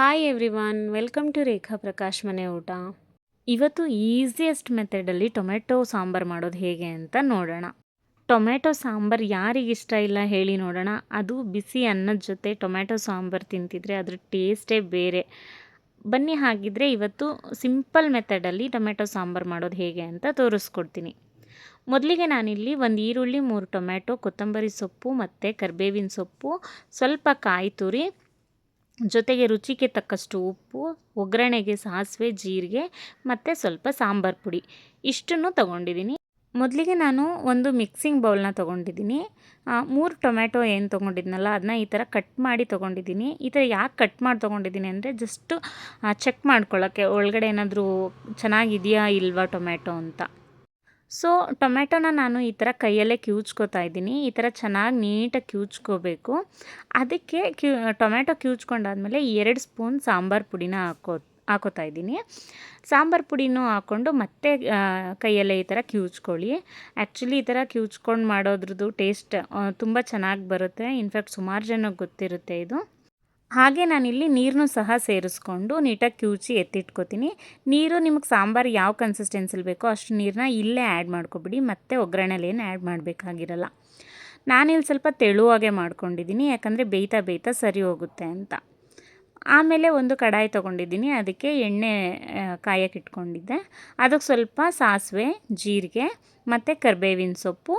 Hi everyone, welcome to ರೇಖಾ ಪ್ರಕಾಶ್ ಮನೆ ಊಟ. ಇವತ್ತು ಈಸಿಯೆಸ್ಟ್ ಮೆಥಡಲ್ಲಿ ಟೊಮೆಟೊ ಸಾಂಬಾರು ಮಾಡೋದು ಹೇಗೆ ಅಂತ ನೋಡೋಣ. ಟೊಮೆಟೊ ಸಾಂಬಾರು ಯಾರಿಗಿಷ್ಟ ಇಲ್ಲ ಹೇಳಿ ನೋಡೋಣ. ಅದು ಬಿಸಿ ಅನ್ನದ ಜೊತೆ ಟೊಮೆಟೊ ಸಾಂಬಾರು ತಿಂತಿದ್ರೆ ಅದ್ರ ಟೇಸ್ಟೇ ಬೇರೆ. ಬನ್ನಿ, ಹಾಗಿದ್ರೆ ಇವತ್ತು ಸಿಂಪಲ್ ಮೆಥಡಲ್ಲಿ ಟೊಮೆಟೊ ಸಾಂಬಾರು ಮಾಡೋದು ಹೇಗೆ ಅಂತ ತೋರಿಸ್ಕೊಡ್ತೀನಿ. ಮೊದಲಿಗೆ ನಾನಿಲ್ಲಿ ಒಂದು ಈರುಳ್ಳಿ, 3 ಟೊಮೆಟೊ, ಕೊತ್ತಂಬರಿ ಸೊಪ್ಪು ಮತ್ತು ಕರಿಬೇವಿನ ಸೊಪ್ಪು, ಸ್ವಲ್ಪ ಕಾಯಿ ತುರಿ, ಜೊತೆಗೆ ರುಚಿಗೆ ತಕ್ಕಷ್ಟು ಉಪ್ಪು, ಒಗ್ಗರಣೆಗೆ ಸಾಸಿವೆ, ಜೀರಿಗೆ ಮತ್ತು ಸ್ವಲ್ಪ ಸಾಂಬಾರು ಪುಡಿ ಇಷ್ಟನ್ನು ತೊಗೊಂಡಿದ್ದೀನಿ. ಮೊದಲಿಗೆ ನಾನು ಒಂದು ಮಿಕ್ಸಿಂಗ್ ಬೌಲ್ನ ತೊಗೊಂಡಿದ್ದೀನಿ. 3 ಟೊಮೆಟೊ ಏನು ತೊಗೊಂಡಿದ್ನಲ್ಲ ಅದನ್ನ ಈ ಥರ ಕಟ್ ಮಾಡಿ ತೊಗೊಂಡಿದ್ದೀನಿ. ಈ ಥರ ಯಾಕೆ ಕಟ್ ಮಾಡಿ ತೊಗೊಂಡಿದ್ದೀನಿ ಅಂದರೆ ಜಸ್ಟು ಚೆಕ್ ಮಾಡ್ಕೊಳ್ಳೋಕ್ಕೆ ಒಳಗಡೆ ಏನಾದರೂ ಚೆನ್ನಾಗಿದೆಯಾ ಇಲ್ವಾ ಟೊಮೆಟೊ ಅಂತ. ಸೊ ಟೊಮೆಟೊನ ನಾನು ಈ ಥರ ಕೈಯಲ್ಲೇ ಕಿವುಚ್ಕೋತಾ ಇದ್ದೀನಿ. ಈ ಥರ ಚೆನ್ನಾಗಿ ನೀಟಾಗಿ ಕಿವುಚ್ಕೋಬೇಕು. ಅದಕ್ಕೆ ಟೊಮೆಟೊ ಕಿವುಚ್ಕೊಂಡಾದ್ಮೇಲೆ 2 ಸ್ಪೂನ್ ಸಾಂಬಾರು ಪುಡಿನ ಹಾಕೋತಾ ಇದ್ದೀನಿ. ಸಾಂಬಾರು ಪುಡಿನೂ ಹಾಕ್ಕೊಂಡು ಮತ್ತೆ ಕೈಯಲ್ಲೇ ಈ ಥರ ಕಿವುಚ್ಕೊಳ್ಳಿ. ಆ್ಯಕ್ಚುಲಿ ಈ ಥರ ಕಿವುಚ್ಕೊಂಡು ಮಾಡೋದ್ರದ್ದು ಟೇಸ್ಟ್ ತುಂಬ ಚೆನ್ನಾಗಿ ಬರುತ್ತೆ. ಇನ್ಫ್ಯಾಕ್ಟ್ ಸುಮಾರು ಜನಕ್ಕೆ ಗೊತ್ತಿರುತ್ತೆ ಇದು. ಹಾಗೆ ನಾನಿಲ್ಲಿ ನೀರನ್ನು ಸಹ ಸೇರಿಸ್ಕೊಂಡು ನೀಟಾಗಿ ಕಿವುಚಿ ಎತ್ತಿಟ್ಕೋತೀನಿ. ನೀರು ನಿಮಗೆ ಸಾಂಬಾರು ಯಾವ ಕನ್ಸಿಸ್ಟೆನ್ಸಿಲಿ ಬೇಕೋ ಅಷ್ಟು ನೀರನ್ನ ಇಲ್ಲೇ ಆ್ಯಡ್ ಮಾಡ್ಕೊಬಿಡಿ, ಮತ್ತು ಒಗ್ಗರಣೆಲೇನು ಆ್ಯಡ್ ಮಾಡಬೇಕಾಗಿರಲ್ಲ. ನಾನಿಲ್ಲಿ ಸ್ವಲ್ಪ ತೆಳುವಾಗೆ ಮಾಡ್ಕೊಂಡಿದ್ದೀನಿ, ಯಾಕಂದರೆ ಬೇಯ್ತಾ ಸರಿ ಹೋಗುತ್ತೆ ಅಂತ. ಆಮೇಲೆ ಒಂದು ಕಡಾಯಿ ತೊಗೊಂಡಿದ್ದೀನಿ, ಅದಕ್ಕೆ ಎಣ್ಣೆ ಕಾಯಕ್ಕೆ ಇಟ್ಕೊಂಡಿದ್ದೆ. ಅದಕ್ಕೆ ಸ್ವಲ್ಪ ಸಾಸಿವೆ, ಜೀರಿಗೆ ಮತ್ತು ಕರಿಬೇವಿನ ಸೊಪ್ಪು,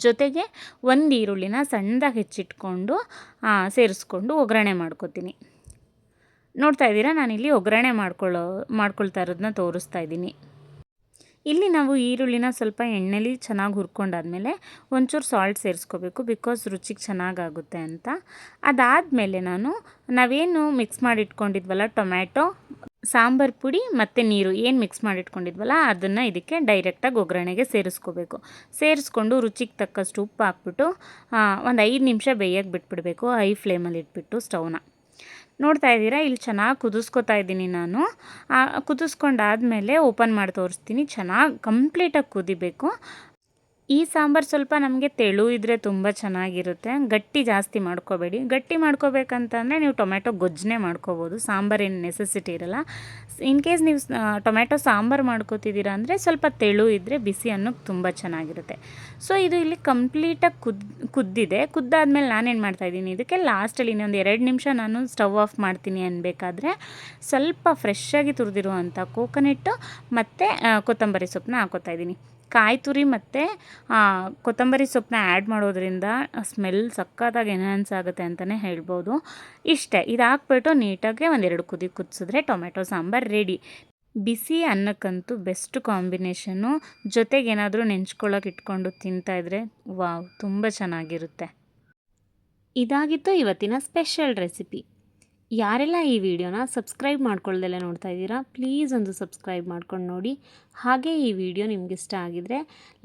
ಜೊತೆಗೆ ಒಂದು ಈರುಳ್ಳಿನ ಸಣ್ಣದಾಗಿ ಹೆಚ್ಚಿಟ್ಕೊಂಡು ಸೇರಿಸ್ಕೊಂಡು ಒಗ್ಗರಣೆ ಮಾಡ್ಕೊತೀನಿ. ನೋಡ್ತಾ ಇದ್ದೀರಾ, ನಾನಿಲ್ಲಿ ಒಗ್ಗರಣೆ ಮಾಡ್ಕೊಳ್ತಾ ಇರೋದನ್ನ ತೋರಿಸ್ತಾ ಇದ್ದೀನಿ. ಇಲ್ಲಿ ನಾವು ಈರುಳ್ಳಿನ ಸ್ವಲ್ಪ ಎಣ್ಣೆಲಿ ಚೆನ್ನಾಗಿ ಹುರ್ಕೊಂಡಾದ್ಮೇಲೆ ಒಂಚೂರು ಸಾಲ್ಟ್ ಸೇರಿಸ್ಕೋಬೇಕು, ಬಿಕಾಸ್ ರುಚಿಗೆ ಚೆನ್ನಾಗಾಗುತ್ತೆ ಅಂತ. ಅದಾದಮೇಲೆ ನಾವೇನು ಮಿಕ್ಸ್ ಮಾಡಿ ಇಟ್ಕೊಂಡಿದ್ವಲ್ಲ ಟೊಮ್ಯಾಟೊ, ಸಾಂಬಾರು ಪುಡಿ ಮತ್ತು ನೀರು ಏನು ಮಿಕ್ಸ್ ಮಾಡಿ ಇಟ್ಕೊಂಡಿದ್ವಲ್ಲ ಅದನ್ನು ಇದಕ್ಕೆ ಡೈರೆಕ್ಟಾಗಿ ಒಗ್ಗರಣೆಗೆ ಸೇರಿಸ್ಕೋಬೇಕು. ಸೇರಿಸ್ಕೊಂಡು ರುಚಿಗೆ ತಕ್ಕಷ್ಟು ಉಪ್ಪು ಹಾಕ್ಬಿಟ್ಟು ಒಂದು 5 ನಿಮಿಷ ಬೇಯಕ್ಕೆ ಬಿಟ್ಬಿಡಬೇಕು, ಹೈ ಫ್ಲೇಮಲ್ಲಿ ಇಟ್ಬಿಟ್ಟು ಸ್ಟವ್ನ. ನೋಡ್ತಾ ಇದ್ದೀರಾ, ಇಲ್ಲಿ ಚೆನ್ನಾಗಿ ಕುದಿಸ್ಕೊತಾ ಇದ್ದೀನಿ ನಾನು. ಕುದಿಸ್ಕೊಂಡಾದಮೇಲೆ ಓಪನ್ ಮಾಡಿ ತೋರಿಸ್ತೀನಿ. ಚೆನ್ನಾಗಿ ಕಂಪ್ಲೀಟಾಗಿ ಕುದಿಬೇಕು. ಈ ಸಾಂಬಾರು ಸ್ವಲ್ಪ ನಮಗೆ ತೆಳು ಇದ್ದರೆ ತುಂಬ ಚೆನ್ನಾಗಿರುತ್ತೆ. ಗಟ್ಟಿ ಜಾಸ್ತಿ ಮಾಡ್ಕೋಬೇಡಿ. ಗಟ್ಟಿ ಮಾಡ್ಕೋಬೇಕಂತಂದರೆ ನೀವು ಟೊಮೆಟೊ ಗೊಜ್ಜನ್ನೇ ಮಾಡ್ಕೋಬೋದು, ಸಾಂಬಾರೇನು ನೆಸೆಸಿಟಿ ಇರಲ್ಲ. ಇನ್ ಕೇಸ್ ನೀವು ಟೊಮೆಟೊ ಸಾಂಬಾರು ಮಾಡ್ಕೋತಿದ್ದೀರಾ ಅಂದರೆ ಸ್ವಲ್ಪ ತೆಳು ಇದ್ದರೆ ಬಿಸಿ ಅನ್ನೋಕ್ಕೆ ತುಂಬ ಚೆನ್ನಾಗಿರುತ್ತೆ. ಸೊ ಇದು ಇಲ್ಲಿ ಕಂಪ್ಲೀಟಾಗಿ ಕುದ್ದಿದೆ. ಕುದ್ದಾದ್ಮೇಲೆ ನಾನೇನು ಮಾಡ್ತಾಯಿದ್ದೀನಿ, ಇದಕ್ಕೆ ಲಾಸ್ಟಲ್ಲಿ ಇನ್ನೊಂದು 2 ನಿಮಿಷ ನಾನು ಸ್ಟವ್ ಆಫ್ ಮಾಡ್ತೀನಿ ಅನ್ಬೇಕಾದ್ರೆ ಸ್ವಲ್ಪ ಫ್ರೆಶ್ಶಾಗಿ ತುರಿದಿರುವಂಥ ಕೋಕೋನಟ್ಟು ಮತ್ತು ಕೊತ್ತಂಬರಿ ಸೊಪ್ಪನ್ನ ಹಾಕೋತಾ ಇದ್ದೀನಿ. ಕಾಯಿ ತುರಿ ಮತ್ತು ಕೊತ್ತಂಬರಿ ಸೊಪ್ಪನ್ನ ಆ್ಯಡ್ ಮಾಡೋದ್ರಿಂದ ಸ್ಮೆಲ್ ಸಕ್ಕತ್ತಾಗಿ ಎನ್ಹಾನ್ಸ್ ಆಗುತ್ತೆ ಅಂತಲೇ ಹೇಳ್ಬೋದು. ಇಷ್ಟೇ, ಇದು ಹಾಕ್ಬಿಟ್ಟು ನೀಟಾಗಿ 1-2 ಕುದಿ ಕುದಿಸಿದ್ರೆ ಟೊಮೆಟೊ ಸಾಂಬಾರು ರೆಡಿ. ಬಿಸಿ ಅನ್ನಕ್ಕಂತೂ ಬೆಸ್ಟ್ ಕಾಂಬಿನೇಷನ್ನು. ಜೊತೆಗೇನಾದರೂ ನೆಂಚ್ಕೊಳ್ಳೋಕೆ ಇಟ್ಕೊಂಡು ತಿಂತಾಯಿದ್ರೆ ವಾವ್, ತುಂಬ ಚೆನ್ನಾಗಿರುತ್ತೆ. ಇದಾಗಿತ್ತು ಇವತ್ತಿನ ಸ್ಪೆಷಲ್ ರೆಸಿಪಿ. ಯಾರೆಲ್ಲ ಈ ವಿಡಿಯೋನ ಸಬ್ಸ್ಕ್ರೈಬ್ ಮಾಡ್ಕೊಳ್ದೆಲ್ಲ ನೋಡ್ತಾ ಇದ್ದೀರಾ, ಪ್ಲೀಸ್ ಒಂದು ಸಬ್ಸ್ಕ್ರೈಬ್ ಮಾಡ್ಕೊಂಡು ನೋಡಿ. ಹಾಗೆ ಈ ವಿಡಿಯೋ ನಿಮ್ಗೆ ಇಷ್ಟ ಆಗಿದರೆ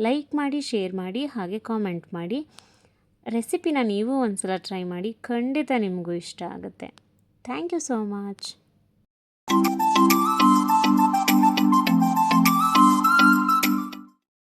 ಲೈಕ್ ಮಾಡಿ, ಶೇರ್ ಮಾಡಿ, ಹಾಗೆ ಕಾಮೆಂಟ್ ಮಾಡಿ. ರೆಸಿಪಿನ ನೀವು ಒಂದು ಸಲ ಟ್ರೈ ಮಾಡಿ, ಖಂಡಿತ ನಿಮಗೂ ಇಷ್ಟ ಆಗುತ್ತೆ. Thank you so much.